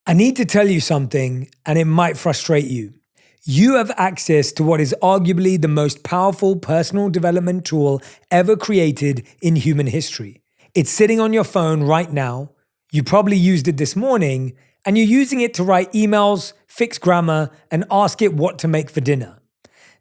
I need to tell you something, and it might frustrate you. You have access to what is arguably the most powerful personal development tool ever created in human history. It's sitting on your phone right now. You probably used it this morning, and you're using it to write emails, fix grammar, and ask it what to make for dinner.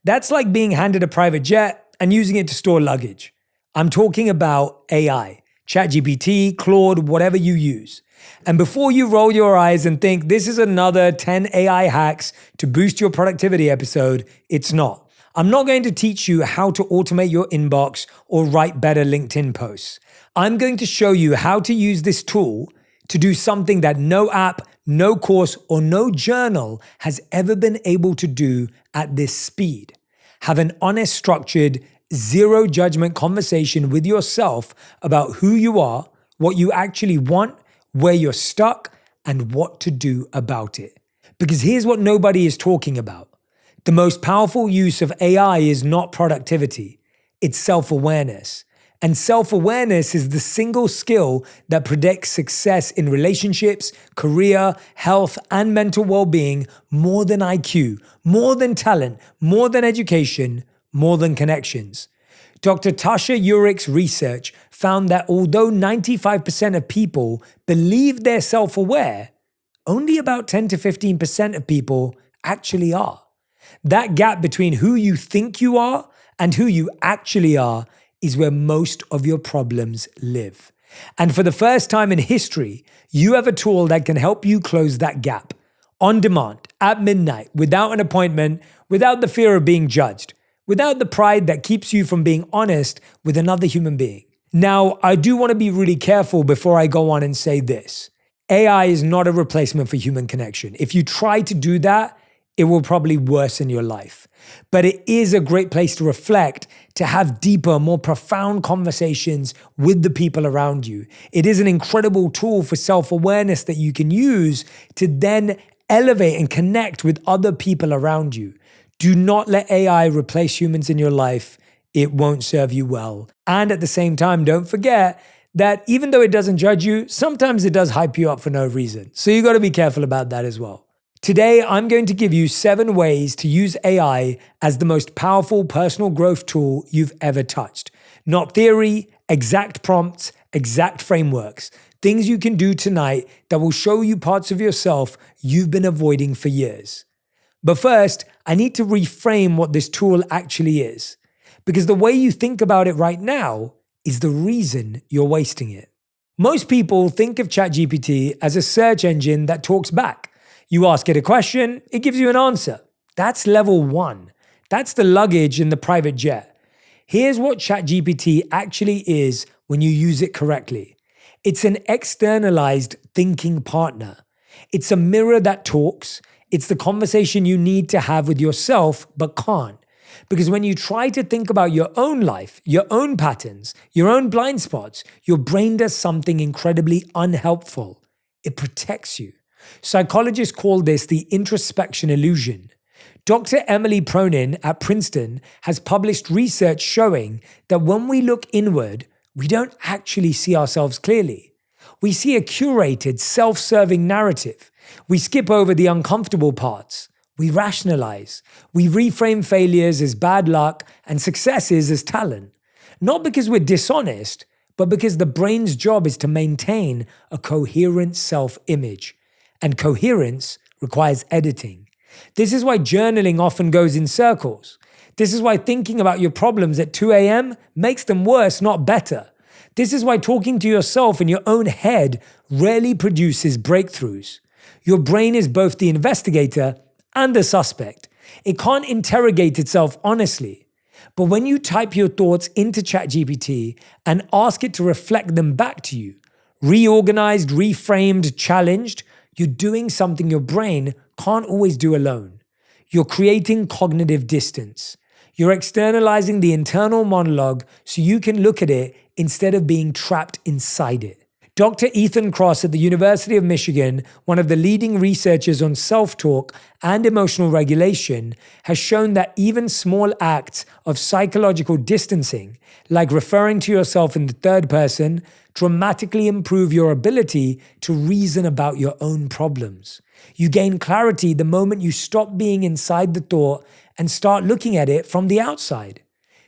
That's like being handed a private jet and using it to store luggage. I'm talking about AI, ChatGPT, Claude, whatever you use. And before you roll your eyes and think this is another 10 AI hacks to boost your productivity episode, it's not. I'm not going to teach you how to automate your inbox or write better LinkedIn posts. I'm going to show you how to use this tool to do something that no app, no course, or no journal has ever been able to do at this speed. Have an honest, structured, zero judgment conversation with yourself about who you are, what you actually want, where you're stuck, and what to do about it. Because here's what nobody is talking about. The most powerful use of AI is not productivity, it's self-awareness. And self-awareness is the single skill that predicts success in relationships, career, health, and mental well-being more than IQ, more than talent, more than education, more than connections. Dr. Tasha Eurich's research found that although 95% of people believe they're self-aware, only about 10 to 15% of people actually are. That gap between who you think you are and who you actually are is where most of your problems live. And for the first time in history, you have a tool that can help you close that gap. On demand, at midnight, without an appointment, without the fear of being judged, without the pride that keeps you from being honest with another human being. Now, I do want to be really careful before I go on and say this. AI is not a replacement for human connection. If you try to do that, it will probably worsen your life. But it is a great place to reflect, to have deeper, more profound conversations with the people around you. It is an incredible tool for self-awareness that you can use to then elevate and connect with other people around you. Do not let AI replace humans in your life. It won't serve you well. And at the same time, don't forget that even though it doesn't judge you, sometimes it does hype you up for no reason. So you got to be careful about that as well. Today, I'm going to give you 7 ways to use AI as the most powerful personal growth tool you've ever touched. Not theory, exact prompts, exact frameworks. Things you can do tonight that will show you parts of yourself you've been avoiding for years. But first, I need to reframe what this tool actually is. Because the way you think about it right now is the reason you're wasting it. Most people think of ChatGPT as a search engine that talks back. You ask it a question, it gives you an answer. That's level 1. That's the luggage in the private jet. Here's what ChatGPT actually is when you use it correctly. It's an externalized thinking partner. It's a mirror that talks. It's the conversation you need to have with yourself but can't. Because when you try to think about your own life, your own patterns, your own blind spots, your brain does something incredibly unhelpful. It protects you. Psychologists call this the introspection illusion. Dr. Emily Pronin at Princeton has published research showing that when we look inward, we don't actually see ourselves clearly. We see a curated, self-serving narrative. We skip over the uncomfortable parts. We rationalize. We reframe failures as bad luck and successes as talent. Not because we're dishonest, but because the brain's job is to maintain a coherent self-image. And coherence requires editing. This is why journaling often goes in circles. This is why thinking about your problems at 2 a.m. makes them worse, not better. This is why talking to yourself in your own head rarely produces breakthroughs. Your brain is both the investigator and the suspect. It can't interrogate itself honestly. But when you type your thoughts into ChatGPT and ask it to reflect them back to you, reorganized, reframed, challenged, you're doing something your brain can't always do alone. You're creating cognitive distance. You're externalizing the internal monologue so you can look at it instead of being trapped inside it. Dr. Ethan Kross at the University of Michigan, one of the leading researchers on self-talk and emotional regulation, has shown that even small acts of psychological distancing, like referring to yourself in the third person, dramatically improve your ability to reason about your own problems. You gain clarity the moment you stop being inside the thought and start looking at it from the outside.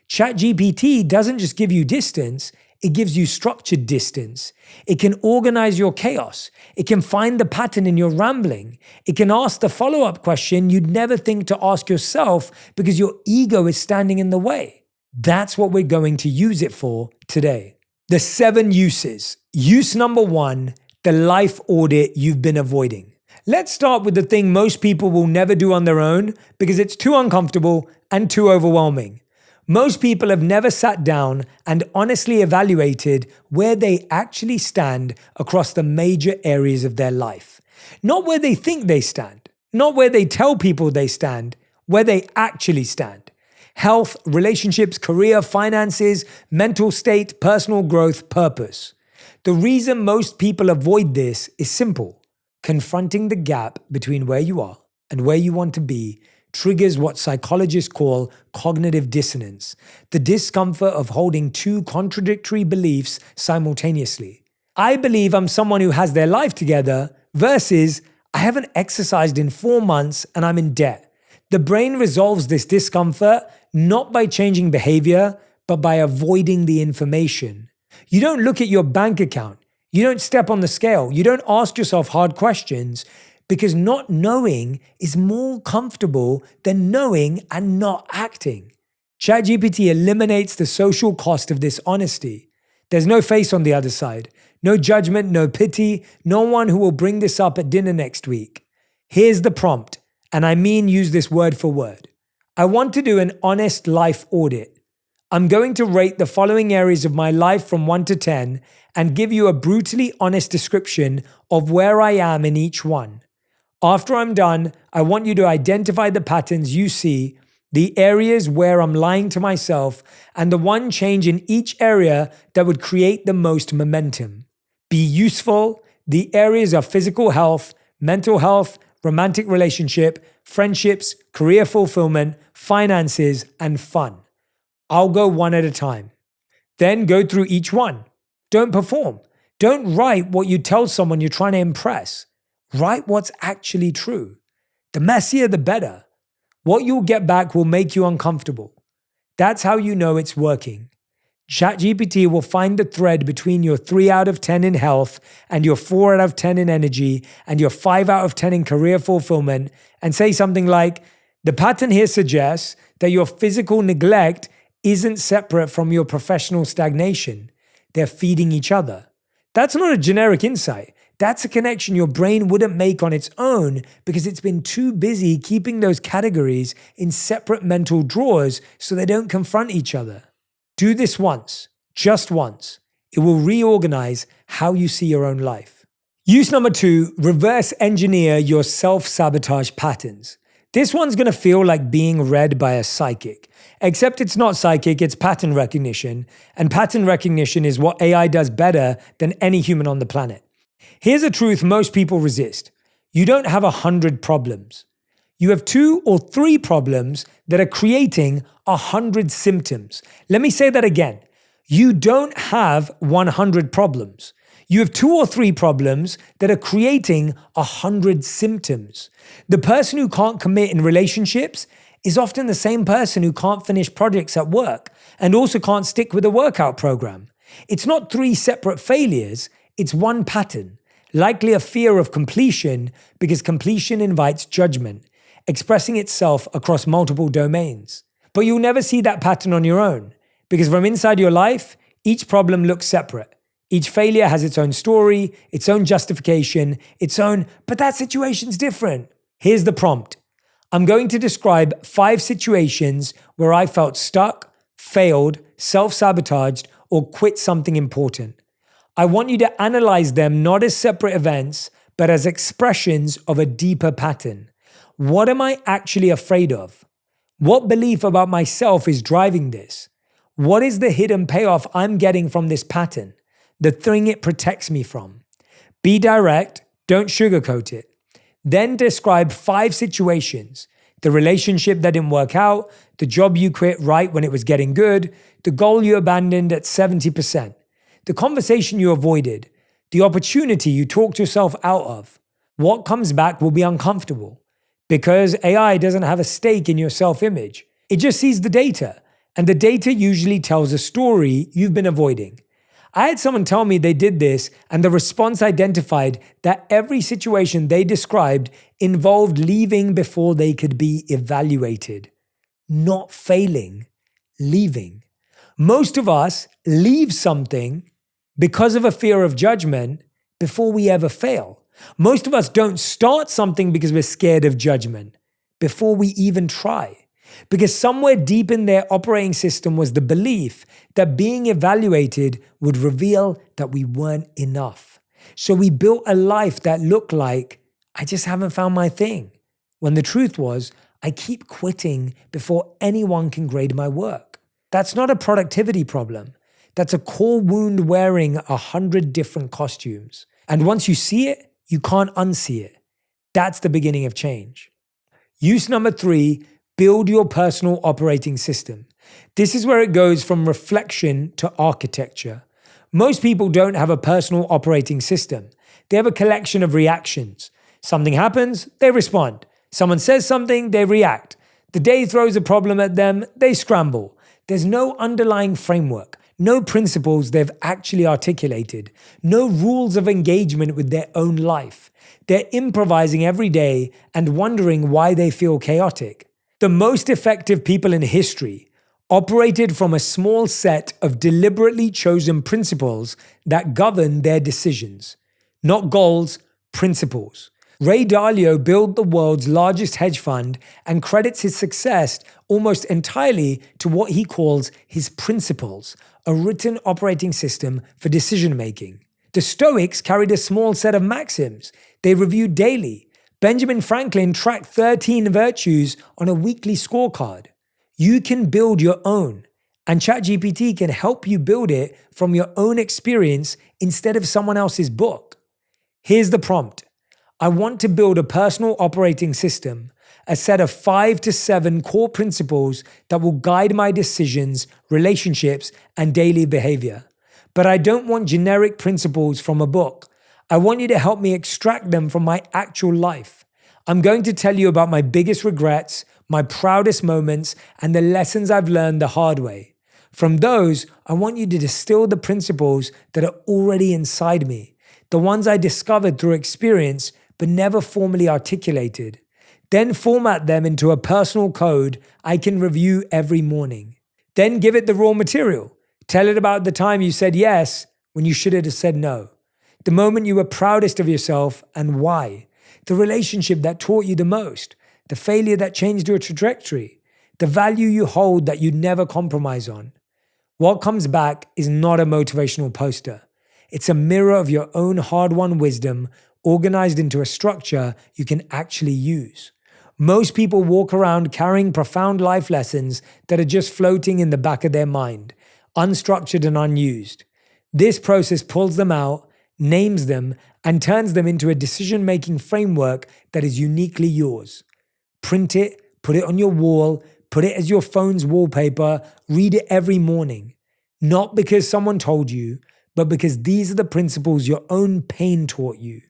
ChatGPT doesn't just give you distance, it gives you structured distance. It can organize your chaos. It can find the pattern in your rambling. It can ask the follow-up question you'd never think to ask yourself because your ego is standing in the way. That's what we're going to use it for today. The 7 uses. Use number 1, the life audit you've been avoiding. Let's start with the thing most people will never do on their own because it's too uncomfortable and too overwhelming. Most people have never sat down and honestly evaluated where they actually stand across the major areas of their life. Not where they think they stand, not where they tell people they stand, where they actually stand. Health, relationships, career, finances, mental state, personal growth, purpose. The reason most people avoid this is simple. Confronting the gap between where you are and where you want to be triggers what psychologists call cognitive dissonance, the discomfort of holding 2 contradictory beliefs simultaneously. I believe I'm someone who has their life together versus I haven't exercised in 4 months and I'm in debt. The brain resolves this discomfort not by changing behavior, but by avoiding the information. You don't look at your bank account. You don't step on the scale. You don't ask yourself hard questions. Because not knowing is more comfortable than knowing and not acting. ChatGPT eliminates the social cost of this honesty. There's no face on the other side, no judgment, no pity, no one who will bring this up at dinner next week. Here's the prompt, and I mean use this word for word. I want to do an honest life audit. I'm going to rate the following areas of my life from 1 to 10 and give you a brutally honest description of where I am in each one. After I'm done, I want you to identify the patterns you see, the areas where I'm lying to myself, and the one change in each area that would create the most momentum. Be useful. The areas are physical health, mental health, romantic relationship, friendships, career fulfillment, finances, and fun. I'll go one at a time. Then go through each one. Don't perform. Don't write what you tell someone you're trying to impress. Write what's actually true. The messier, the better. What you'll get back will make you uncomfortable. That's how you know it's working. ChatGPT will find the thread between your 3 out of 10 in health and your 4 out of 10 in energy and your 5 out of 10 in career fulfillment and say something like, the pattern here suggests that your physical neglect isn't separate from your professional stagnation. They're feeding each other. That's not a generic insight. That's a connection your brain wouldn't make on its own because it's been too busy keeping those categories in separate mental drawers so they don't confront each other. Do this once, just once. It will reorganize how you see your own life. Use number 2, reverse engineer your self-sabotage patterns. This one's going to feel like being read by a psychic, except it's not psychic, it's pattern recognition, and pattern recognition is what AI does better than any human on the planet. Here's a truth most people resist. You don't have 100 problems. You have 2 or 3 problems that are creating 100 symptoms. Let me say that again. You don't have 100 problems. You have 2 or 3 problems that are creating 100 symptoms. The person who can't commit in relationships is often the same person who can't finish projects at work and also can't stick with a workout program. It's not 3 separate failures, it's one pattern. Likely a fear of completion because completion invites judgment, expressing itself across multiple domains. But you'll never see that pattern on your own because from inside your life, each problem looks separate. Each failure has its own story, its own justification, but that situation's different. Here's the prompt. I'm going to describe 5 situations where I felt stuck, failed, self-sabotaged, or quit something important. I want you to analyze them not as separate events, but as expressions of a deeper pattern. What am I actually afraid of? What belief about myself is driving this? What is the hidden payoff I'm getting from this pattern? the thing it protects me from. Be direct, don't sugarcoat it. Then describe 5 situations: the relationship that didn't work out, the job you quit right when it was getting good, the goal you abandoned at 70%, the conversation you avoided, the opportunity you talked yourself out of. What comes back will be uncomfortable because AI doesn't have a stake in your self-image. It just sees the data, and the data usually tells a story you've been avoiding. I had someone tell me they did this, and the response identified that every situation they described involved leaving before they could be evaluated. Not failing, leaving. Most of us leave something because of a fear of judgment before we ever fail. Most of us don't start something because we're scared of judgment before we even try. Because somewhere deep in their operating system was the belief that being evaluated would reveal that we weren't enough. So we built a life that looked like, I just haven't found my thing. When the truth was, I keep quitting before anyone can grade my work. That's not a productivity problem. That's a core wound wearing 100 different costumes. And once you see it, you can't unsee it. That's the beginning of change. Use number 3, build your personal operating system. This is where it goes from reflection to architecture. Most people don't have a personal operating system. They have a collection of reactions. Something happens, they respond. Someone says something, they react. The day throws a problem at them, they scramble. There's no underlying framework, no principles they've actually articulated, no rules of engagement with their own life. They're improvising every day and wondering why they feel chaotic. The most effective people in history operated from a small set of deliberately chosen principles that govern their decisions. Not goals, principles. Ray Dalio built the world's largest hedge fund and credits his success almost entirely to what he calls his principles, a written operating system for decision-making. The Stoics carried a small set of maxims they reviewed daily. Benjamin Franklin tracked 13 virtues on a weekly scorecard. You can build your own, and ChatGPT can help you build it from your own experience instead of someone else's book. Here's the prompt. I want to build a personal operating system, a set of 5 to 7 core principles that will guide my decisions, relationships, and daily behavior. But I don't want generic principles from a book. I want you to help me extract them from my actual life. I'm going to tell you about my biggest regrets, my proudest moments, and the lessons I've learned the hard way. From those, I want you to distill the principles that are already inside me, the ones I discovered through experience but never formally articulated. Then format them into a personal code I can review every morning. Then give it the raw material. Tell it about the time you said yes when you should have said no. The moment you were proudest of yourself and why. The relationship that taught you the most. The failure that changed your trajectory. The value you hold that you'd never compromise on. What comes back is not a motivational poster. It's a mirror of your own hard-won wisdom organized into a structure you can actually use. Most people walk around carrying profound life lessons that are just floating in the back of their mind, unstructured and unused. This process pulls them out, names them, and turns them into a decision-making framework that is uniquely yours. Print it, put it on your wall, put it as your phone's wallpaper, read it every morning. Not because someone told you, but because these are the principles your own pain taught you.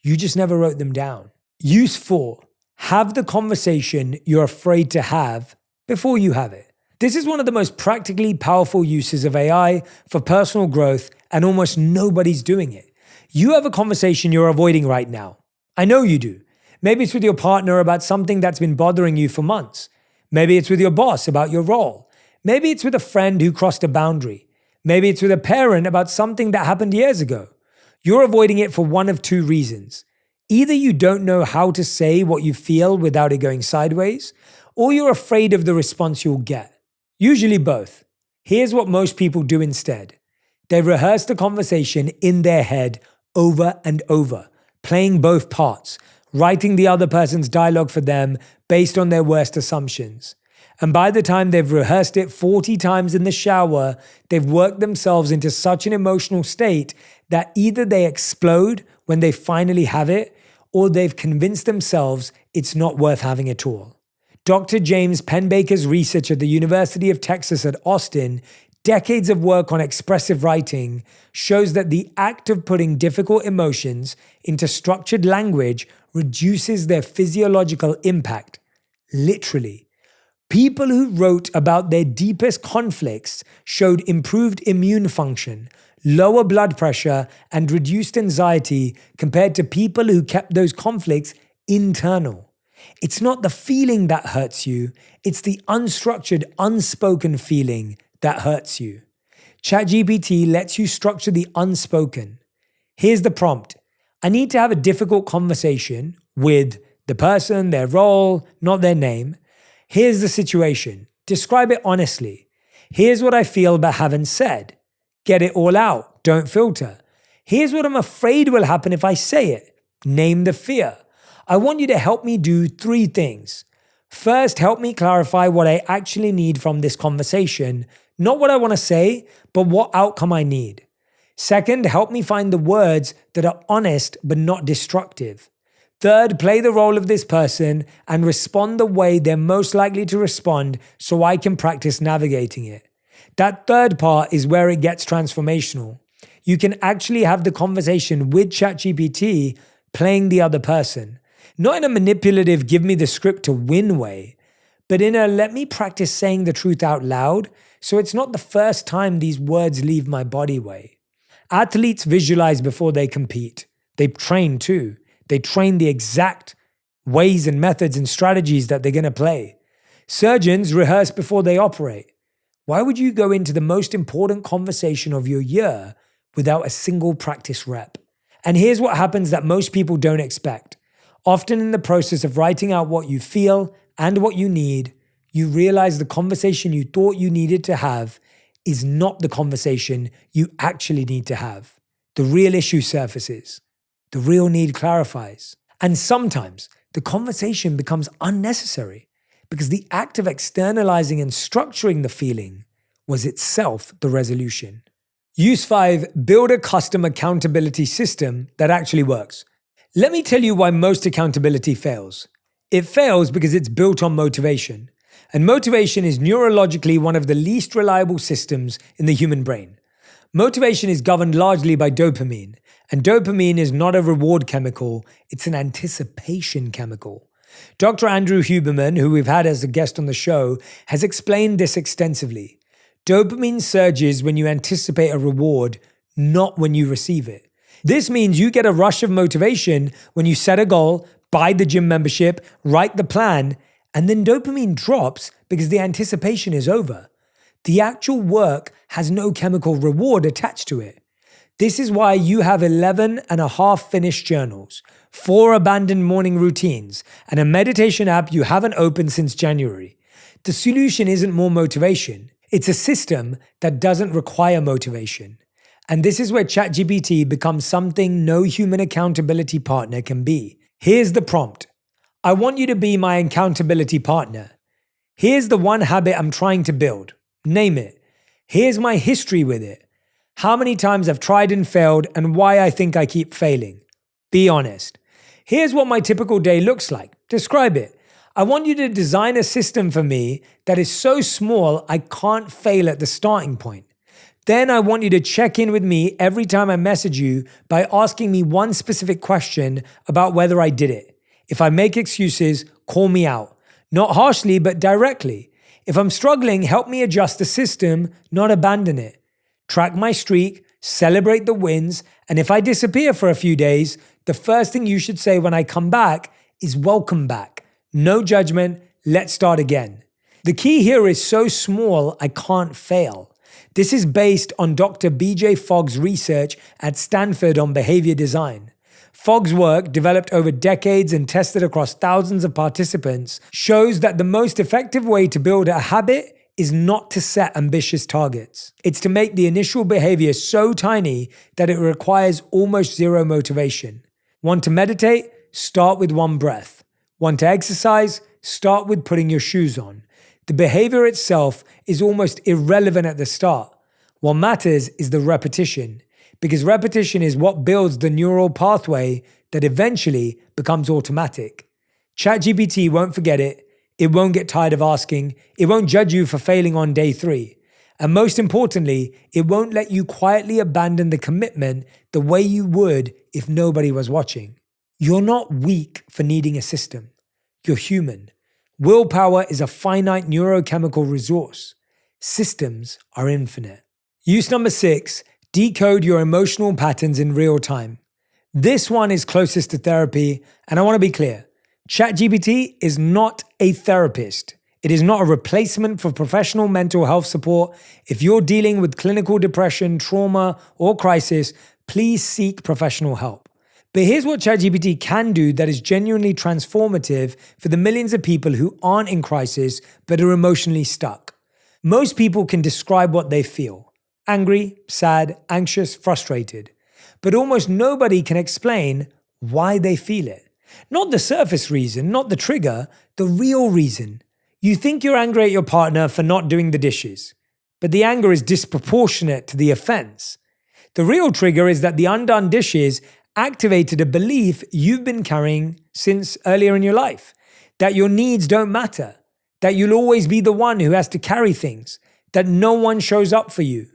You just never wrote them down. Use 4. Have the conversation you're afraid to have before you have it. This is one of the most practically powerful uses of AI for personal growth, and almost nobody's doing it. You have a conversation you're avoiding right now. I know you do. Maybe it's with your partner about something that's been bothering you for months. Maybe it's with your boss about your role. Maybe it's with a friend who crossed a boundary. Maybe it's with a parent about something that happened years ago. You're avoiding it for one of 2 reasons. Either you don't know how to say what you feel without it going sideways, or you're afraid of the response you'll get. Usually both. Here's what most people do instead. They rehearse the conversation in their head over and over, playing both parts, writing the other person's dialogue for them based on their worst assumptions. And by the time they've rehearsed it 40 times in the shower, they've worked themselves into such an emotional state that either they explode when they finally have it, or they've convinced themselves it's not worth having at all. Dr. James Penbaker's research at the University of Texas at Austin, decades of work on expressive writing, shows that the act of putting difficult emotions into structured language reduces their physiological impact. Literally. People who wrote about their deepest conflicts showed improved immune function, lower blood pressure, and reduced anxiety compared to people who kept those conflicts internal. It's not the feeling that hurts you, it's the unstructured, unspoken feeling that hurts you. ChatGPT lets you structure the unspoken. Here's the prompt. I need to have a difficult conversation with the person, their role, not their name. Here's the situation. Describe it honestly. Here's what I feel but haven't said. Get it all out. Don't filter. Here's what I'm afraid will happen if I say it. Name the fear. I want you to help me do 3 things. First, help me clarify what I actually need from this conversation. Not what I want to say, but what outcome I need. Second, help me find the words that are honest but not destructive. Third, play the role of this person and respond the way they're most likely to respond so I can practice navigating it. That third part is where it gets transformational. You can actually have the conversation with ChatGPT playing the other person. Not in a manipulative, give me the script to win way, but in a let me practice saying the truth out loud so it's not the first time these words leave my body way. Athletes visualize before they compete. They train too. They train the exact ways and methods and strategies that they're going to play. Surgeons rehearse before they operate. Why would you go into the most important conversation of your year without a single practice rep? And here's what happens that most people don't expect. Often in the process of writing out what you feel and what you need, you realize the conversation you thought you needed to have is not the conversation you actually need to have. The real issue surfaces. The real need clarifies. And sometimes the conversation becomes unnecessary because the act of externalizing and structuring the feeling was itself the resolution. Use 5, build a custom accountability system that actually works. Let me tell you why most accountability fails. It fails because it's built on motivation. And motivation is neurologically one of the least reliable systems in the human brain. Motivation is governed largely by dopamine, and dopamine is not a reward chemical, it's an anticipation chemical. Dr. Andrew Huberman, who we've had as a guest on the show, has explained this extensively. Dopamine surges when you anticipate a reward, not when you receive it. This means you get a rush of motivation when you set a goal, buy the gym membership, write the plan, and then dopamine drops because the anticipation is over. The actual work has no chemical reward attached to it. This is why you have 11 and a half finished journals, 4 abandoned morning routines, and a meditation app you haven't opened since January. The solution isn't more motivation. It's a system that doesn't require motivation. And this is where ChatGPT becomes something no human accountability partner can be. Here's the prompt. I want you to be my accountability partner. Here's the one habit I'm trying to build. Name it. Here's my history with it. How many times I've tried and failed and why I think I keep failing. Be honest. Here's what my typical day looks like. Describe it. I want you to design a system for me that is so small I can't fail at the starting point. Then I want you to check in with me every time I message you by asking me one specific question about whether I did it. If I make excuses, call me out. Not harshly, but directly. If I'm struggling, help me adjust the system, not abandon it. Track my streak, celebrate the wins, and if I disappear for a few days, the first thing you should say when I come back is welcome back. No judgment, let's start again. The key here is so small, I can't fail. This is based on Dr. B.J. Fogg's research at Stanford on behavior design. Fogg's work, developed over decades and tested across thousands of participants, shows that the most effective way to build a habit is not to set ambitious targets. It's to make the initial behavior so tiny that it requires almost zero motivation. Want to meditate? Start with 1 breath. Want to exercise? Start with putting your shoes on. The behavior itself is almost irrelevant at the start. What matters is the repetition, because repetition is what builds the neural pathway that eventually becomes automatic. ChatGPT won't forget it. It won't get tired of asking. It won't judge you for failing on day 3. And most importantly, it won't let you quietly abandon the commitment the way you would if nobody was watching. You're not weak for needing a system. You're human. Willpower is a finite neurochemical resource. Systems are infinite. Use number 6, decode your emotional patterns in real time. This one is closest to therapy, and I want to be clear. ChatGPT is not a therapist. It is not a replacement for professional mental health support. If you're dealing with clinical depression, trauma, or crisis, please seek professional help. But here's what ChatGPT can do that is genuinely transformative for the millions of people who aren't in crisis but are emotionally stuck. Most people can describe what they feel: angry, sad, anxious, frustrated. But almost nobody can explain why they feel it. Not the surface reason, not the trigger, the real reason. You think you're angry at your partner for not doing the dishes, but the anger is disproportionate to the offense. The real trigger is that the undone dishes activated a belief you've been carrying since earlier in your life, that your needs don't matter, that you'll always be the one who has to carry things, that no one shows up for you.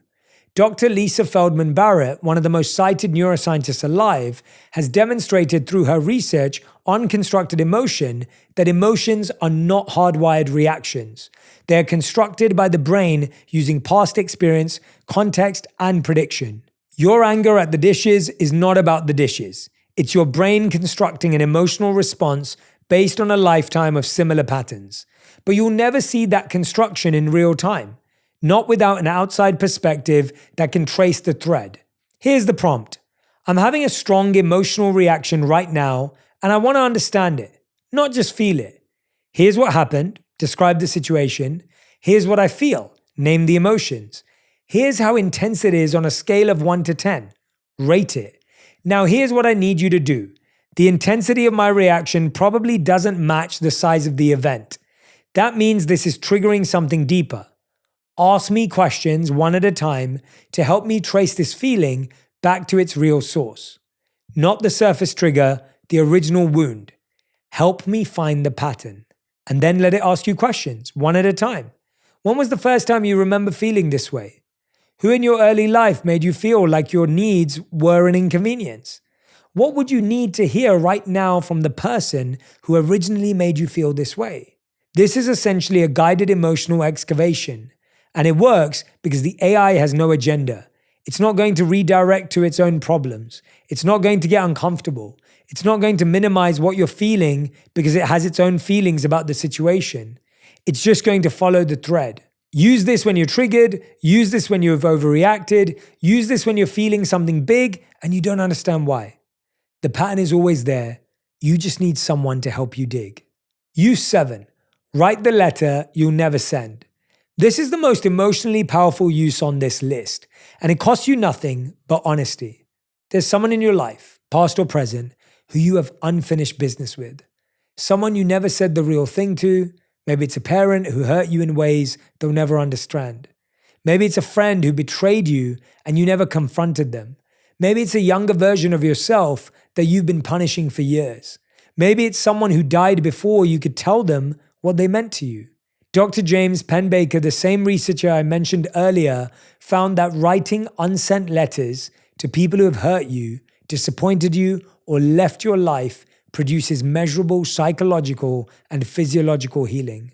Dr. Lisa Feldman Barrett, one of the most cited neuroscientists alive, has demonstrated through her research on constructed emotion that emotions are not hardwired reactions. They are constructed by the brain using past experience, context, and prediction. Your anger at the dishes is not about the dishes. It's your brain constructing an emotional response based on a lifetime of similar patterns. But you'll never see that construction in real time. Not without an outside perspective that can trace the thread. Here's the prompt. I'm having a strong emotional reaction right now, and I want to understand it, not just feel it. Here's what happened. Describe the situation. Here's what I feel. Name the emotions. Here's how intense it is on a scale of 1 to 10. Rate it. Now here's what I need you to do. The intensity of my reaction probably doesn't match the size of the event. That means this is triggering something deeper. Ask me questions one at a time to help me trace this feeling back to its real source. Not the surface trigger, the original wound. Help me find the pattern. And then let it ask you questions one at a time. When was the first time you remember feeling this way? Who in your early life made you feel like your needs were an inconvenience? What would you need to hear right now from the person who originally made you feel this way? This is essentially a guided emotional excavation. And it works because the AI has no agenda. It's not going to redirect to its own problems. It's not going to get uncomfortable. It's not going to minimize what you're feeling because it has its own feelings about the situation. It's just going to follow the thread. Use this when you're triggered. Use this when you've overreacted. Use this when you're feeling something big and you don't understand why. The pattern is always there. You just need someone to help you dig. Use 7. Write the letter you'll never send. This is the most emotionally powerful use on this list, and it costs you nothing but honesty. There's someone in your life, past or present, who you have unfinished business with. Someone you never said the real thing to. Maybe it's a parent who hurt you in ways they'll never understand. Maybe it's a friend who betrayed you and you never confronted them. Maybe it's a younger version of yourself that you've been punishing for years. Maybe it's someone who died before you could tell them what they meant to you. Dr. James Penbaker, the same researcher I mentioned earlier, found that writing unsent letters to people who have hurt you, disappointed you, or left your life produces measurable psychological and physiological healing.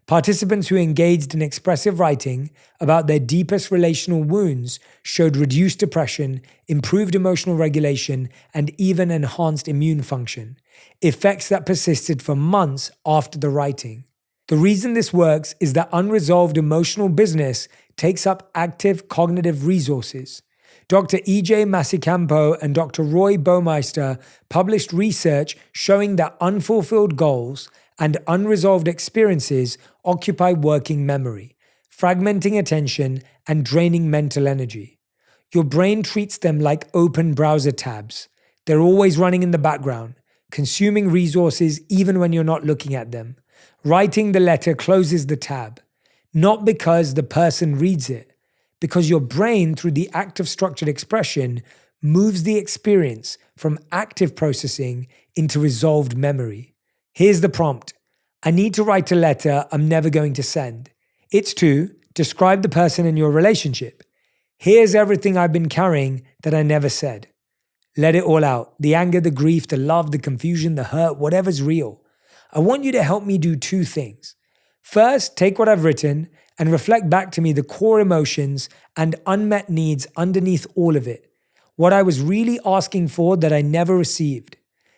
Participants who engaged in expressive writing about their deepest relational wounds showed reduced depression, improved emotional regulation, and even enhanced immune function, effects that persisted for months after the writing. The reason this works is that unresolved emotional business takes up active cognitive resources. Dr. E.J. Masicampo and Dr. Roy Baumeister published research showing that unfulfilled goals and unresolved experiences occupy working memory, fragmenting attention and draining mental energy. Your brain treats them like open browser tabs. They're always running in the background, consuming resources even when you're not looking at them. Writing the letter closes the tab, not because the person reads it, because your brain, through the act of structured expression, moves the experience from active processing into resolved memory. Here's the prompt. I need to write a letter I'm never going to send. It's to describe the person in your relationship. Here's everything I've been carrying that I never said. Let it all out. The anger, the grief, the love, the confusion, the hurt, whatever's real. I want you to help me do two things. First, take what I've written and reflect back to me the core emotions and unmet needs underneath all of it. What I was really asking for that I never received.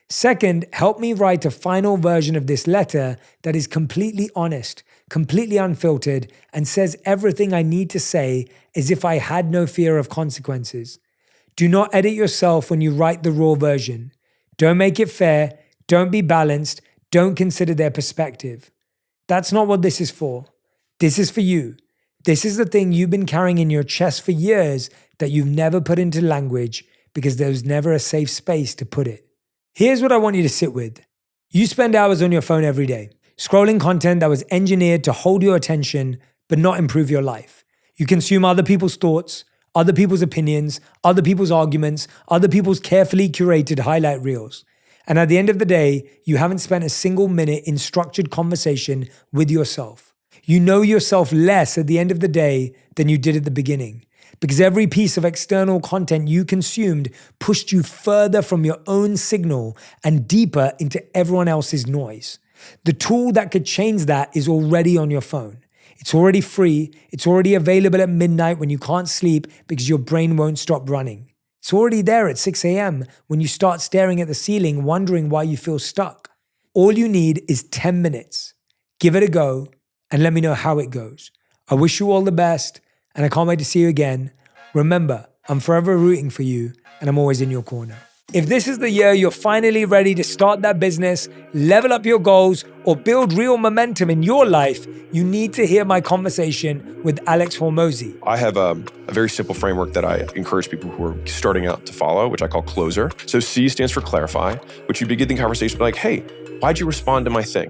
Second, help me write a final version of this letter that is completely honest, completely unfiltered, and says everything I need to say as if I had no fear of consequences. Do not edit yourself when you write the raw version. Don't make it fair. Don't be balanced. Don't consider their perspective. That's not what this is for. This is for you. This is the thing you've been carrying in your chest for years that you've never put into language because there was never a safe space to put it. Here's what I want you to sit with. You spend hours on your phone every day, scrolling content that was engineered to hold your attention but not improve your life. You consume other people's thoughts, other people's opinions, other people's arguments, other people's carefully curated highlight reels. And at the end of the day, you haven't spent a single minute in structured conversation with yourself. You know yourself less at the end of the day than you did at the beginning, because every piece of external content you consumed pushed you further from your own signal and deeper into everyone else's noise. The tool that could change that is already on your phone. It's already free. It's already available at midnight when you can't sleep because your brain won't stop running. It's already there at 6 a.m. when you start staring at the ceiling, wondering why you feel stuck. All you need is 10 minutes. Give it a go and let me know how it goes. I wish you all the best and I can't wait to see you again. Remember, I'm forever rooting for you and I'm always in your corner. If this is the year you're finally ready to start that business, level up your goals, or build real momentum in your life, you need to hear my conversation with Alex Hormozi. I have a very simple framework that I encourage people who are starting out to follow, which I call CLOSER. So C stands for clarify, which you begin the conversation like, hey, why'd you respond to my thing?